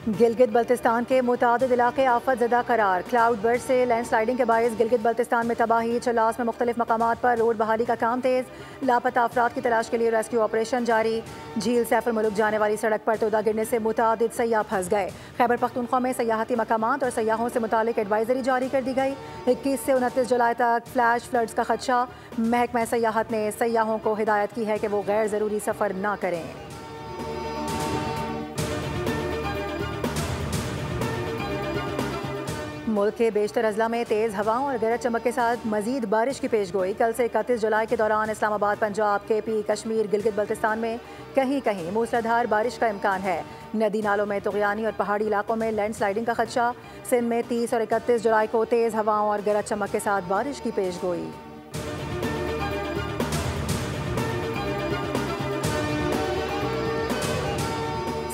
गिलगित बल्तिस्तान के मुतादिद इलाके आफत ज़दा करार। क्लाउड बर्स्ट से लैंडस्लाइडिंग के बायस गिलगित बल्तिस्तान में तबाही। चलास में मुख्तलिफ मकामात पर रोड बहाली का काम तेज़। लापता अफराद की तलाश के लिए रेस्क्यू ऑपरेशन जारी। झील सैफुल मुल्क जाने वाली सड़क पर तोदा गिरने से मुतादिद सयाह फंस गए। खैबर पख्तूनख्वा में सयाहती मकामात और सयाहों से मुतालिक एडवाइजरी जारी कर दी गई। 21 से 29 जुलाई तक फ्लैश फ्लड्स का खदशा। महकमा सयाहत ने सयाहों को हिदायत की है कि वो गैर ज़रूरी सफ़र न करें। मुल्क के बेशतर अजला में तेज़ हवाओं और गरज चमक के साथ मजीद बारिश की पेशगोई। कल से 31 जुलाई के दौरान इस्लामाबाद, पंजाब, KP, कश्मीर, गिलगित बल्तिस्तान में कहीं कहीं मूसलाधार बारिश का इम्कान है। नदी नालों में तुग़यानी और पहाड़ी इलाकों में लैंडस्लाइडिंग का खदशा। सिंध में 30 और 31 जुलाई को तेज़ हवाओं और गरज चमक के साथ बारिश की पेशगोई।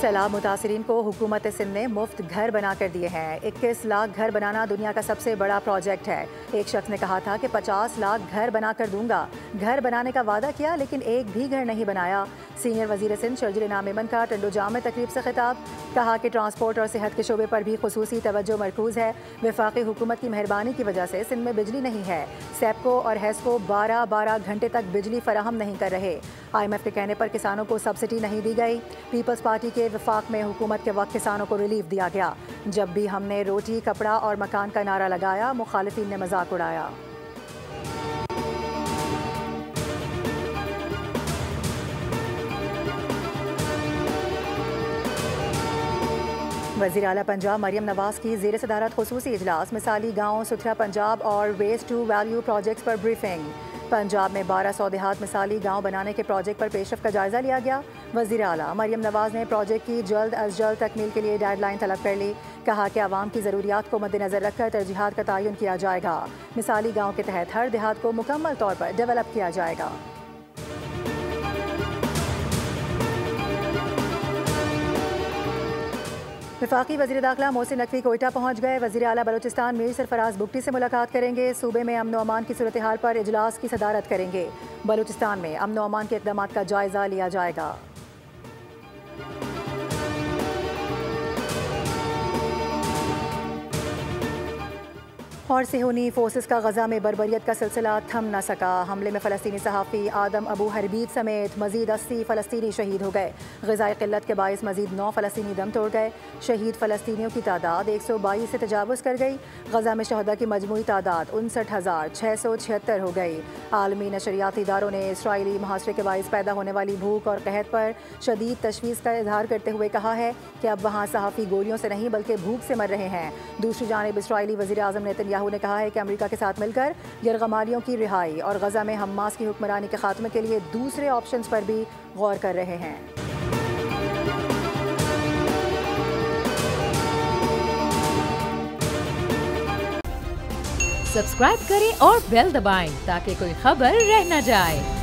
सैलाब मुतासरीन को हुकूमत सिंध ने मुफ्त घर बना कर दिए हैं। 21 लाख घर बनाना दुनिया का सबसे बड़ा प्रोजेक्ट है। एक शख्स ने कहा था कि 50 लाख घर बना कर दूंगा। घर बनाने का वादा किया लेकिन एक भी घर नहीं बनाया। सीनियर वजीर सिंध शर्जील इनाम मेमन का टंडो जाम में तकरीब से खिताब। कहा कि ट्रांसपोर्ट और सेहत के शोबे पर भी खुसूसी तवज्जो मरकूज है। वफाकी हुकूमत की मेहरबानी की वजह से सिंध में बिजली नहीं है। सेपको और हैस्को 12-12 घंटे तक बिजली फराहम नहीं कर रहे। IMF के कहने पर किसानों को सब्सिडी नहीं दी गई। पीपल्स पार्टी के वफाक में हुकूमत के वक्त किसानों को रिलीफ दिया गया। जब भी हमने रोटी, कपड़ा और मकान का नारा लगाया, मुखालिफिन ने मजाक उड़ाया। वज़ीर आला पंजाब मरियम नवाज की ज़ेर सदारत खुसूसी इजलास। मिसाली गाँव सुथरा पंजाब और वेस्ट टू वैल्यू प्रोजेक्ट्स पर ब्रीफिंग। पंजाब में 1200 देहात मिसाली गांव बनाने के प्रोजेक्ट पर पेशरफ का जायजा लिया गया। वज़ीर आला मरियम नवाज ने प्रोजेक्ट की जल्द अज जल्द तकमील के लिए डेडलाइन तलब कर ली। कहा कि आवाम की ज़रूरियात को मद्देनज़र रखकर तरजीहात का तयन किया जाएगा। मिसाली गाँव के तहत हर देहात को मुकम्मल तौर पर डेवलप किया जाएगा। वफाकी वज़ीर दाखिला मोहसिन नकवी कोयटा पहुँच गए। वज़ीर आला बलूचिस्तान मीर सरफराज बुगटी से मुलाकात करेंगे। सूबे में अमन व अमान की सूरत हाल पर इजलास की सदारत करेंगे। बलूचिस्तान में अमन व अमान के इक़दाम का जायजा लिया जाएगा। और सेहूनी फोर्सेस का गजा में बर्बरियत का सिलसिला थम न सका। हमले में फ़लस्तीनी सहाफ़ी आदम अबू हरबीत समेत मजीद 80 फ़लस्तीनी शहीद हो गए। ग़िज़ाई क़िल्लत के बायस मजीद 9 फ़लस्तीनी दम तोड़ गए। शहीद फ़लस्तीनियों की तादाद 122 से तजावुज़ कर गई। गजा में शहदा की मजमूई तादाद 59,676 हो गई। आलमी नशरियाती इदारों ने इसराइली मुहासरे के बायस पैदा होने वाली भूख और कहत पर शदीद तशवीश का इजहार करते हुए कहा है कि अब वहाँ सहाफ़ी गोलियों से नहीं बल्कि भूख से मर रहे हैं। दूसरी जानिब इसराइली वज़ीर आज़म नेतन्याहू ने कहा है कि अमेरिका के साथ मिलकर यरगमालियों की रिहाई और गजा में हमास की हुक्मरानी के खात्मे के लिए दूसरे ऑप्शंस पर भी गौर कर रहे हैं। सब्सक्राइब करें और बेल दबाएं ताकि कोई खबर रह न जाए।